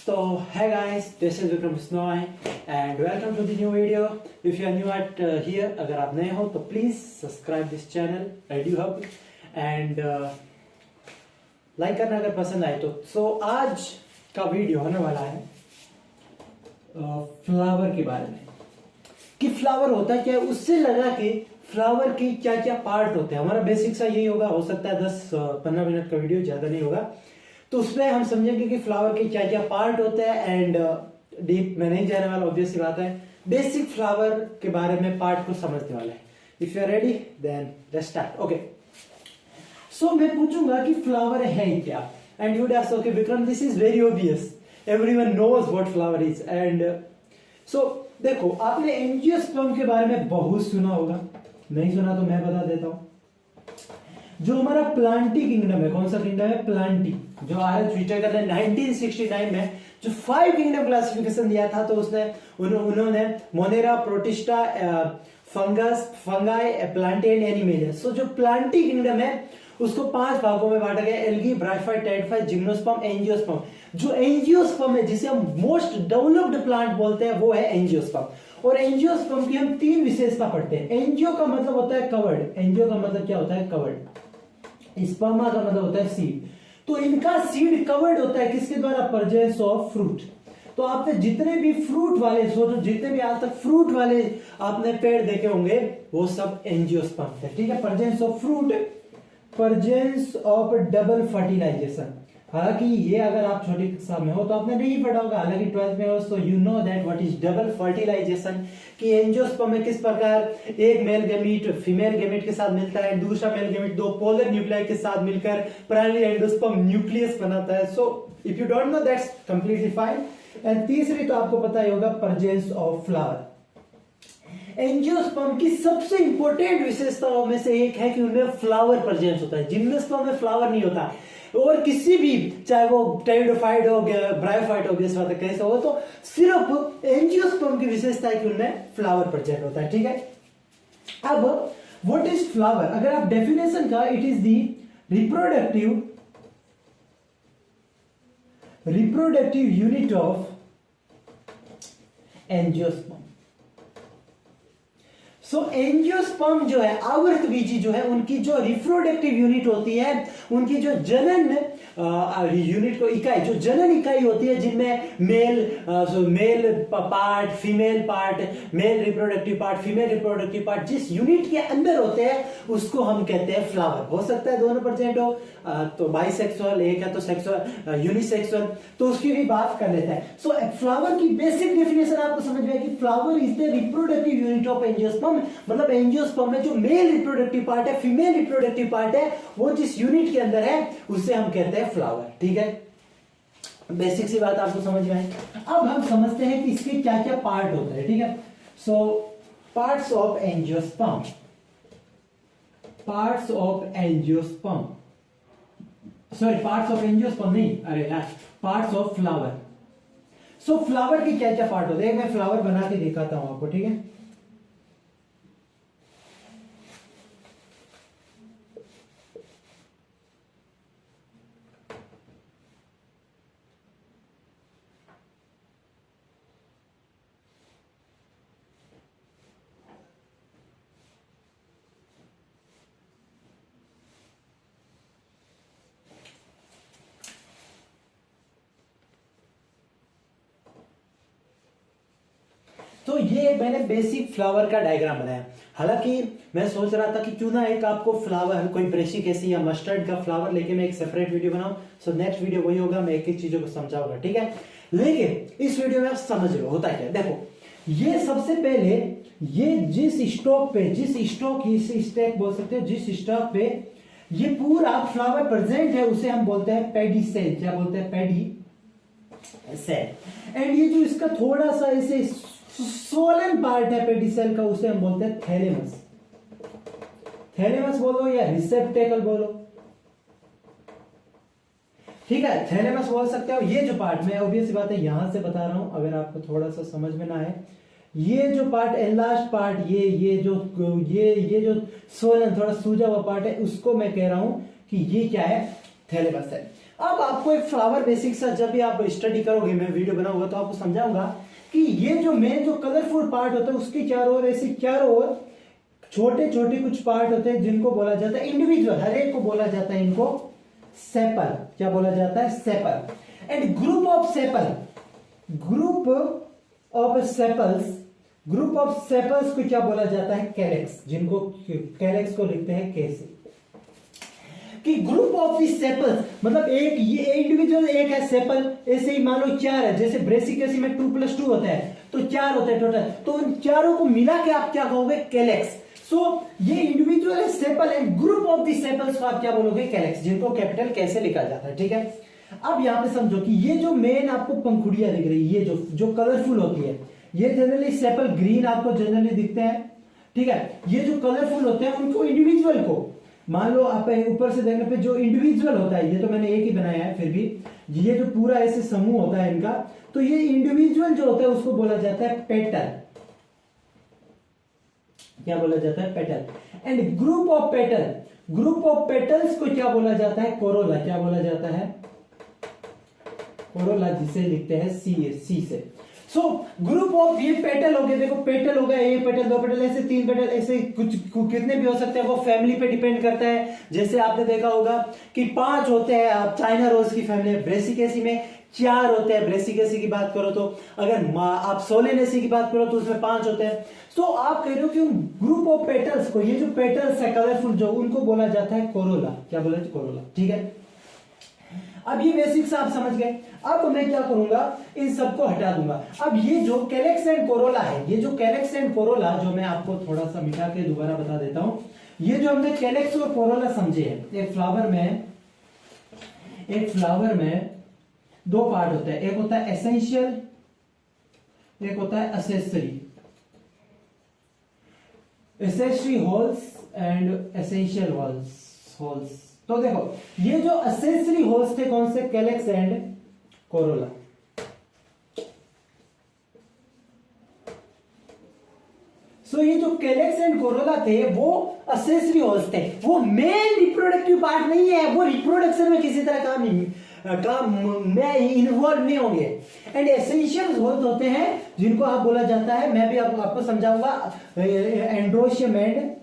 So, hey guys, this is Vikram Bisnoy and welcome to the new video. If you are new at here, अगर आप नए हो तो please subscribe this channel EduHub and like करना अगर पसंद आए तो. So आज का वीडियो होने वाला है फ्लावर के बारे में कि फ्लावर होता है क्या, उससे लगा कि फ्लावर के क्या क्या पार्ट होते हैं. हमारा बेसिक सा यही होगा, हो सकता है 10-15 मिनट का वीडियो, ज्यादा नहीं होगा. तो उसमें हम समझेंगे कि फ्लावर के क्या क्या पार्ट होते हैं एंड डीप में नहीं जाने वाला, ऑब्वियस सी बात है. बेसिक फ्लावर के बारे में पार्ट को समझने वाला है. If you are ready then let's start. Okay, so मैं पूछूंगा कि फ्लावर है क्या and you would ask okay Vikram this is very obvious, everyone knows what flower is. And so देखो, आपने एंजियोस्पर्म के बारे में बहुत सुना होगा, नहीं सुना तो मैं बता देता हूं. जो हमारा प्लांटी किंगडम है, कौन सा किंगडम है? प्लांटी, जो आर.एच. व्हिटेकर ने 1969 में जो 5 किंगडम क्लासिफिकेशन दिया था, तो उसने उन्होंने Monera, Protista, fungus, fungi, Plantae and Animalia. So जो प्लांटी किंगडम है उसको 5 भागों में बांटा गया: algae, bryophyte, pteridophyte, gymnosperm, angiosperm. जो एंजियोस्पर्म है, जिसे हम मोस्ट डेवलप्ड प्लांट बोलते हैं, वो है एंजियोस्पर्म. और एंजियोस्पर्म की हम 3 विशेषता पढ़ते हैं. एंजियो का मतलब होता है कवर्ड. एंजियो का मतलब क्या होता है? कवर्ड. स्पर्मा का मतलब होता है सीड. तो इनका सीड कवर्ड होता है किसके द्वारा? Presence of fruit. तो आपने जितने भी फ्रूट वाले, सोचो जितने भी आज तक फ्रूट वाले आपने पेड़ देखे होंगे, वो सब एंजियोस्पर्म थे. ठीक है, presence of fruit, presence of double fertilization. हालांकि ये अगर आप छोटी कक्षा में हो तो आपने नहीं पढ़ा होगा, हालांकि 12th में हो तो you know that what is double fertilization. कि एंजियोस्पर्म में किस प्रकार एक मेल गैमीट फीमेल गैमीट के साथ मिलता है, दूसरा मेल गैमीट 2 पोलर न्यूक्लियाई के साथ मिलकर प्राइमरी एंडोस्पर्म न्यूक्लियस बनाता है. So if you don't know that's completely fine. And तीसरी तो आपको पता ही होगा, प्रेजेंस ऑफ फ्लावर. एंजियोस्पर्म की सबसे इंपॉर्टेंट विशेषताओं में से एक है कि उनमें फ्लावर प्रेजेंस होता है. जिम्नोस्पर्म में फ्लावर नहीं होता. और किसी भी, चाहे वो टेरिडोफाइट हो गया, ब्रायोफाइट हो गया, कैसे हो, तो सिर्फ एंजियोस्पर्म की विशेषता है कि उनमें फ्लावर प्रेजेंट होता है. ठीक है, अब व्हाट इज फ्लावर? अगर आप डेफिनेशन का, it is the reproductive unit of angiosperm. So angiosperm जो है, आवर्तबीजी जो है, उनकी जो रिप्रोडक्टिव यूनिट होती है, उनकी जो जनन यूनिट को इकाई, जो जनन इकाई होती है, जिनमें male part, female part, male reproductive part, female reproductive part, जिस यूनिट के अंदर होते हैं उसको हम कहते हैं फ्लावर. हो सकता है दोनों प्रेजेंट हो, तो बाइसेक्सुअल, एक है तो सेक्सुअल, यूनिसेक्सुअल, तो उसकी भी बात कर लेते हैं. सो फ्लावर की बेसिक डेफिनेशन आपको समझ में है कि flower is the reproductive unit of angiosperm. मतलब एंजियोस्पर्म में जो मेल रिप्रोडक्टिव पार्ट है, फीमेल रिप्रोडक्टिव पार्ट है, वो जिस यूनिट के अंदर है उसे हम कहते हैं फ्लावर. ठीक है, बेसिक सी बात आपको समझ में आई. अब हम समझते हैं कि इसके क्या क्या पार्ट होते हैं. ठीक है, so parts of angiosperm, parts of angiosperm, sorry parts of angiosperm नहीं, अरे यार, parts of flower. So flower के क्या क्या पार्ट होते हैं, मैं फ्लावर बना के दिखाता हूं आपको. ठीक है, तो ये मैंने बेसिक फ्लावर का डायग्राम बनाया. हालांकि मैं सोच रहा था कि क्यों ना एक आपको फ्लावर, कोई ब्रेशिक ऐसी या मस्टर्ड का फ्लावर लेके मैं एक सेपरेट वीडियो बनाऊं. सो नेक्स्ट वीडियो वही होगा, मैं एक एक चीजों को समझाऊंगा. ठीक है, लेकिन इस वीडियो में आप समझ लो होता क्या. देखो, ये सबसे पहले, ये जिस स्टॉक पे, जिस स्टॉक, इस स्टैक बोल सकते हो, जिस स्टॉक पे ये पूरा फ्लावर प्रेजेंट है, उसे हम बोलते हैं पेडी सेल. क्या बोलते हैं? पेडी सेल. एंड ये जो इसका थोड़ा सा ऐसे सोलन पार्ट है पेडिसेल का, उसे हम बोलते हैं थैलेमस. थैलेमस बोलो या रिसेप्टेकल बोलो. ठीक है, थैलेमस बोल सकते हो. ये जो पार्ट, मैं ऑब्वियस बात है यहां से बता रहा हूं, अगर आपको थोड़ा सा समझ में ना आए, ये जो पार्ट, एनलार्ज पार्ट, ये जो सोलन, थोड़ा सूजा हुआ पार्ट है, उसको मैं कह रहा हूं कि ये क्या है? थैलेमस है. अब आपको एक फ्लावर बेसिक सा जब भी आप स्टडी करोगे, मैं वीडियो बनाऊंगा तो आपको समझाऊंगा कि ये जो मेन जो कलरफुल पार्ट होता है उसके चारों ओर ऐसे चारों ओर छोटे छोटे कुछ पार्ट होते हैं जिनको बोला जाता है इंडिविजुअल, हर एक को बोला जाता है इनको सेपल। क्या बोला जाता है? Sepal. And group of sepal, group of sepals को क्या बोला जाता है? कैलेक्स, जिनको कैलेक्स को लिखते हैं कैसे कि ग्रुप ऑफ दिस सेपल्स, मतलब एक ये इंडिविजुअल एक है सेपल, ऐसे ही मान लो चार है, जैसे ब्रेसिकेसी में 2+2 होता है तो 4 होता है टोटल, तो उन चारों को मिला के आप क्या कहोगे? कैलेक्स। सो ये इंडिविजुअल है sepal and group of the sepals को आप क्या बोलोगे? कैलेक्स, जिनको कैपिटल कैसे लिखा जाता है। ठीक है, अब यहां पे समझो कि ये जो मेन आपको पंखुड़ियां दिख रही है, ये जो कलरफुल होती है, ये जनरली सेपल ग्रीन आपको जनरली दिखते हैं। ठीक है, ये जो कलरफुल होते हैं उनको इंडिविजुअल को मान लो आप ऊपर से देखने पे जो इंडिविजुअल होता है, ये तो मैंने एक ही बनाया है, फिर भी ये जो पूरा ऐसे समूह होता है इनका, तो ये इंडिविजुअल जो होता है उसको बोला जाता है पेटल। क्या बोला जाता है? Petal. And group of petal, group of petals को क्या बोला जाता है? कोरोला। क्या बोला जाता है? कोरोला, जिसे लिखते हैं सी से। सो ग्रुप ऑफ ये पेटल हो गए, देखो पेटल हो गया, एक पेटल, दो पेटल, ऐसे 3 पेटल, ऐसे कुछ कितने भी हो सकते हैं, वो फैमिली पे डिपेंड करता है। जैसे आपने देखा होगा कि 5 होते हैं, आप चाइना रोज की फैमिली है, ब्रेसिकेसी में 4 होते हैं, ब्रेसिकेसी की बात करो तो, अगर आप सोलेनेसी की बात करो तो उसमें 5 होते हैं। सो आप कह रहे हो कि उन ग्रुप ऑफ पेटल्स को, ये जो पेटल्स है कलरफुल जो, उनको बोला जाता है कोरोला। क्या बोला जाता है? कोरोला। ठीक है, अब ये बेसिक्स आप समझ गए। अब मैं क्या करूंगा? इन सबको हटा दूंगा। अब ये जो कैलेक्स एंड कोरोला है, ये जो कैलेक्स एंड कोरोला, जो मैं आपको थोड़ा सा मिटा के दोबारा बता देता हूं, ये जो हमने कैलेक्स और कोरोला समझे हैं, एक फ्लावर में 2 पार्ट होते हैं, एक होता है एसेंशियल, एक होता है essential holes and essential holes. तो देखो ये जो एसेंशियली होल्स थे कौन से? Calyx and Corolla. सो ये जो कैलेक्स एंड कोरोला थे वो एसेंशियली होल्स थे, वो मेन रिप्रोडक्टिव पार्ट नहीं है, वो रिप्रोडक्शन में किसी तरह काम में इन्वॉल्व नहीं होंगे। एंड एसेंशियल होल्स होते हैं जिनको आप बोला जाता है, मैं भी आपको समझाऊंगा, androecium and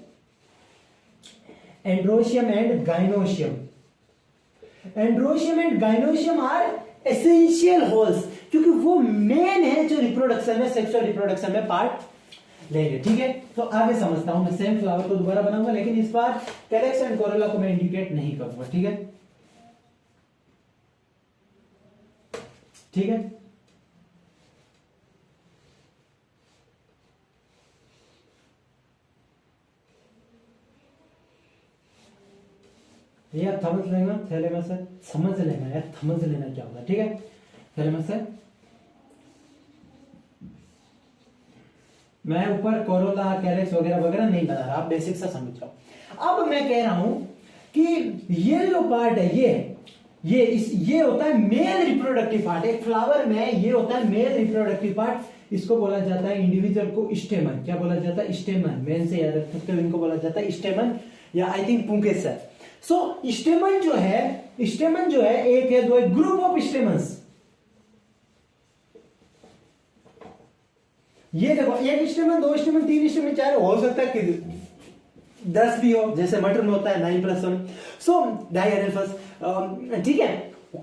gynoecium. Androecium and gynoecium are essential whorls, क्योंकि वो मेन है जो रिप्रोडक्शन में, सेक्सुअल रिप्रोडक्शन में पार्ट लेंगे। ठीक है, तो आगे समझता हूं, मैं सेम फ्लावर को दोबारा बनाऊंगा, लेकिन इस बार कैलेक्स एंड कोरोला को मैं इंडिकेट नहीं करूंगा। ठीक है, ठीक है। ये आप समझ लेना, थैले में से समझ लेना यार, समझ लेना क्या होगा। ठीक है, थैले में से मैं ऊपर कोरोला कैलेक्स वगैरह वगैरह नहीं बता रहा, आप बेसिक सा समझ जाओ। अब मैं कह रहा हूं कि ये जो पार्ट है, ये होता है मेल रिप्रोडक्टिव पार्ट। एक फ्लावर में ये होता है मेल रिप्रोडक्टिव पार्ट, इसको बोला जाता है इंडिविजुअल को स्टेमन। क्या बोला जाता है? स्टेमन। मेन से याद रख सकते हो, इनको बोला जाता है स्टेमन या आई थिंक पुंकेसर। सो स्टेमन जो है एक है, 2 ग्रुप ऑफ स्टेमन्स। ये देखो, 1 स्टेमन, 2 स्टेमन, 3 स्टेमन, 4 हो सकता है कि 10 भी हो, जैसे मटर में होता है 9+1, सो डाइएडल्फस। ठीक है,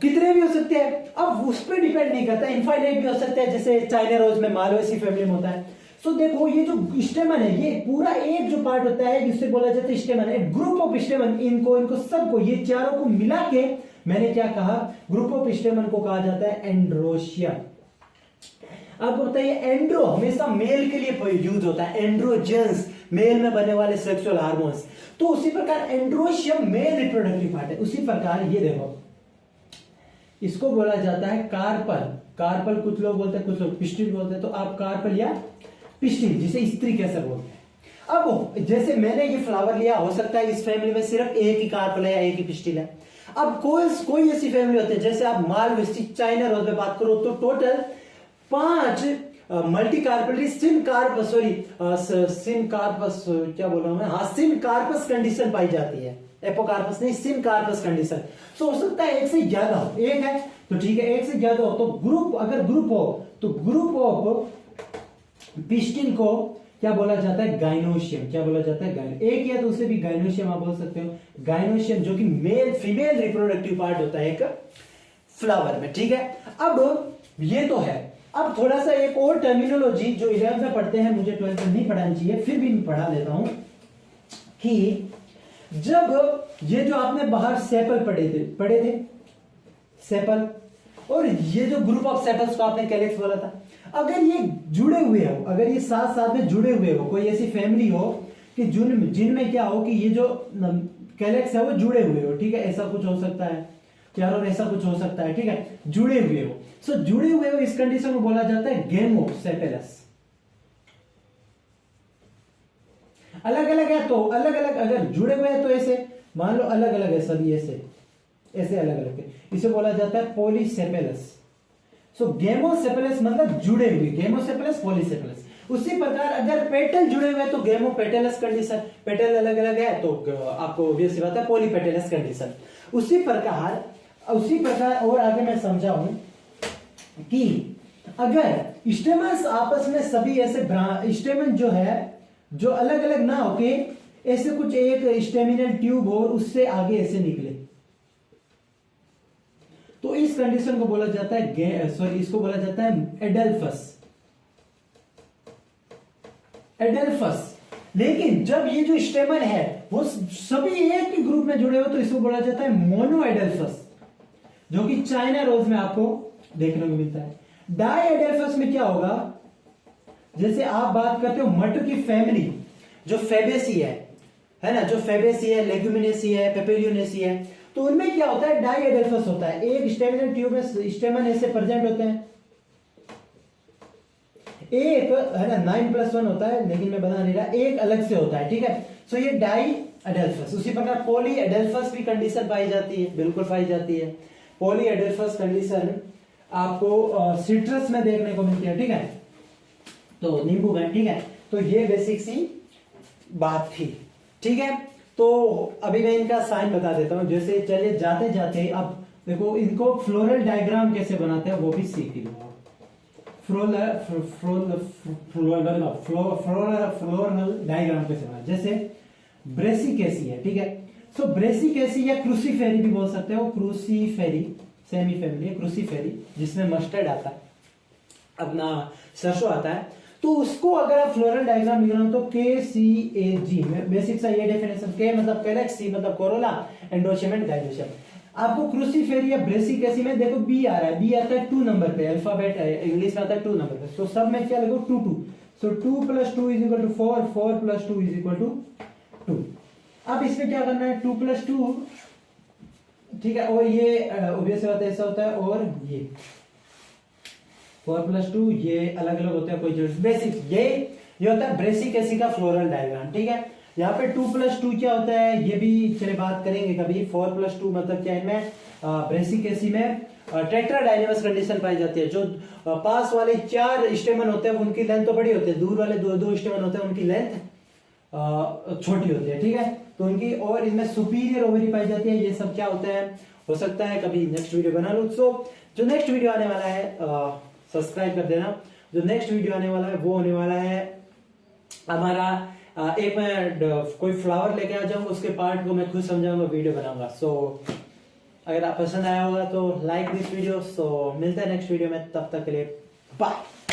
कितने भी हो सकते हैं, अब उस पर डिपेंड नहीं करता, इनफाइनाइट भी हो सकता है, जैसे चाइना रोज में मालवेसी फैमिली में होता है। सो देखो ये जो स्टेमन है, ये पूरा एक जो पार्ट होता है जिससे बोला जाता है स्टेमन, एक ग्रुप ऑफ स्टेमन, इनको सबको, ये चारों को मिला के मैंने क्या कहा? ग्रुप ऑफ स्टेमन को कहा जाता है एंड्रोशियम। अब बताइए, एंड्रो हमेशा मेल के लिए यूज होता है, एंड्रोजेंस मेल में बनने वाले सेक्सुअल हार्मोन्स, तो उसी प्रकार एंड्रोशियम मेल रिप्रोडक्टिव पार्ट है। उसी प्रकार ये देखो, इसको बोला जाता है कार्पल, कुछ लोग बोलते हैं, कुछ लोग पिस्टिल बोलते हैं, तो आप कार्पल या पिस्टिल, जिसे स्त्री कैंसर बोलते हैं। अब जैसे मैंने ये फ्लावर लिया, हो सकता है इस फैमिली में सिर्फ एक ही कार्पल है या एक ही पिस्टिल है। अब कोई ऐसी फैमिली होती है, जैसे आप मालवेसी चाइना रोज में बात करो तो टोटल 5 मल्टीकार्पली सिनकार्पस क्या बोल रहा हूं मैं, हाँ सिनकार्पस कंडीशन पाई जाती है। एपोकार्पस नहीं, सिनकार्पस कंडीशन। तो हो सकता है एक से ज्यादा हो, एक है तो ठीक है, एक से ज्यादा हो तो ग्रुप, अगर ग्रुप हो तो ग्रुप ऑफ पिस्टिन को क्या बोला जाता है, गाइनोशियम। क्या बोला जाता है, एक या तो उसे भी गाइनोशियम आप बोल सकते हो, गाइनोशियम, जो कि मेल फीमेल रिप्रोडक्टिव पार्ट होता है एक फ्लावर में, ठीक है। अब ये तो है, अब थोड़ा सा एक और टर्मिनोलॉजी जो 11th में पढ़ते हैं, मुझे 12th में नहीं पढ़ानी चाहिए, फिर भी पढ़ा लेता हूं कि जब ये जो आपने बाहर सेपल पढ़े थे सेपल, और ये जो ग्रुप ऑफ सेपल्स को आपने कैलेक्स बोला था, अगर ये जुड़े हुए हो, अगर ये साथ साथ में जुड़े हुए हो, कोई ऐसी फैमिली हो कि जिनमें क्या हो कि ये जो कैलेक्स है वो जुड़े हुए हो, ठीक है, ऐसा कुछ हो सकता है चारों, ऐसा कुछ हो सकता है, ठीक है, जुड़े हुए हो। सो जुड़े हुए हो, इस कंडीशन को बोला जाता है गेमोसेपेलस। अलग अलग है तो अलग अलग, अगर जुड़े हुए हैं तो ऐसे मान लो अलग अलग है सभी, ऐसे ऐसे अलग अलग है, इसे बोला जाता है पॉलीसेपेलस। सो गेमोसेपेलस मतलब जुड़े हुए, गेमोसेपेलस पॉलीसेपेलस। उसी प्रकार अगर पेटल जुड़े हुए तो गेमोपेटेलस कंडीशन, पेटल अलग अलग है तो आपको ऑब्वियस बात है पॉलीपेटेलस कंडीशन। उसी प्रकार और आगे मैं समझाऊं कि अगर स्टेमन्स आपस में सभी ऐसे स्टेमन जो है जो अलग अलग ना होके ऐसे कुछ एक स्टेमिनल ट्यूब और उससे आगे ऐसे निकले, तो इस कंडीशन को बोला जाता है इसको बोला जाता है एडेल्फस। लेकिन जब ये जो स्टेमन है वो सभी एक ही ग्रुप में जुड़े हो तो इसको बोला जाता है मोनोएडेल्फस, जो कि चाइना रोज में आपको देखने को मिलता है। डाईएडेल्फस में क्या होगा, जैसे आप बात करते हो मटर की फैमिली जो फेबेसी है ना, जो फेबेसी है, लेग्यूमिनेसी है, पेपेरियोनेसी है, तो उनमें क्या होता है, डाईएडेल्फस होता है। एक स्टेमिनल ट्यूब में स्टेमन ऐसे प्रेजेंट होते हैं, एक है ना 9+1 होता है, लेकिन मैं बता नहीं रहा, एक अलग से होता है, ठीक है। सो ये डाईएडेल्फस। उसी प्रकार पॉलीएडेल्फस भी कंडीशन पाई जाती है, बिल्कुल पाई जाती है। पॉलीएडेल्फस कंडीशन आपको सिट्रस में देखने को मिलती है, ठीक है, तो नींबू में, ठीक है। तो ये बेसिक सी बात थी, ठीक है। तो अभी मैं इनका साइन बता देता हूं, जैसे चलिए जाते जाते अब देखो इनको फ्लोरल डायग्राम कैसे बनाते हैं वो भी सीख लो। फ्लोरल डायग्राम कैसे बनाते, जैसे ब्रेसिकेसी है, ठीक है। सो ब्रेसिकेसी या क्रूसीफेरी भी बोल सकते हो, क्रूसीफेरी सेमी फैमिली है, क्रूसीफेरी जिसमें मस्टर्ड आता है, अपना सरसों आता है, तो उसको अगर आप फ्लोरल डायग्राम लिखना तो KCAG में बेसिक सा ये डेफिनेशन, के मतलब कैलेक्स, सी मतलब कोरोला, एंडोशियम एंड गाइनोशियम। आपको क्रूसीफेरी या ब्रेसिकेसी में देखो बी आ रहा है, बी आता है 2 नंबर पे, अल्फाबेट इंग्लिश में आता है 2 नंबर पे, तो सब में क्या लिखो 2 2। सो 2 + 2 = 4, 4 + 2 = 2। अब इसमें क्या करना है, 2 + 2, ठीक है, और ये ऑब्वियस बात है ऐसा होता है, और ये 4 + 2 ये अलग अलग होते हैं, कोई जरूरत बेसिक ये होता है ब्रेसिकेसी का फ्लोरल डायग्राम, ठीक है। यहाँ पे 2 + 2 क्या होता है ये भी चले बात करेंगे कभी। 4 + 2 मतलब क्या है, इनमें ब्रेसिकेसी में टेट्राडाइनेमस कंडीशन पाई जाती है। जो पास वाले 4 स्टेमन होते हैं उनकी लेंथ तो बड़ी होती है, दूर वाले 2 स्टेमन होते हैं उनकी लेंथ छोटी होती है, ठीक है। तो उनकी और इनमें सुपीरियर ओवरी पाई जाती है। ये सब क्या होता है, हो सकता है कभी नेक्स्ट वीडियो बना लूं। सो जो नेक्स्ट वीडियो आने वाला है सब्सक्राइब कर देना। जो नेक्स्ट वीडियो आने वाला है वो होने वाला है हमारा एक मैं कोई फ्लावर लेके आ जाऊंगा, उसके पार्ट को मैं खुद समझाऊंगा, वीडियो बनाऊंगा। सो अगर आप पसंद आया होगा तो लाइक दिस वीडियो। सो मिलते हैं नेक्स्ट वीडियो में, तब तक के लिए बाय।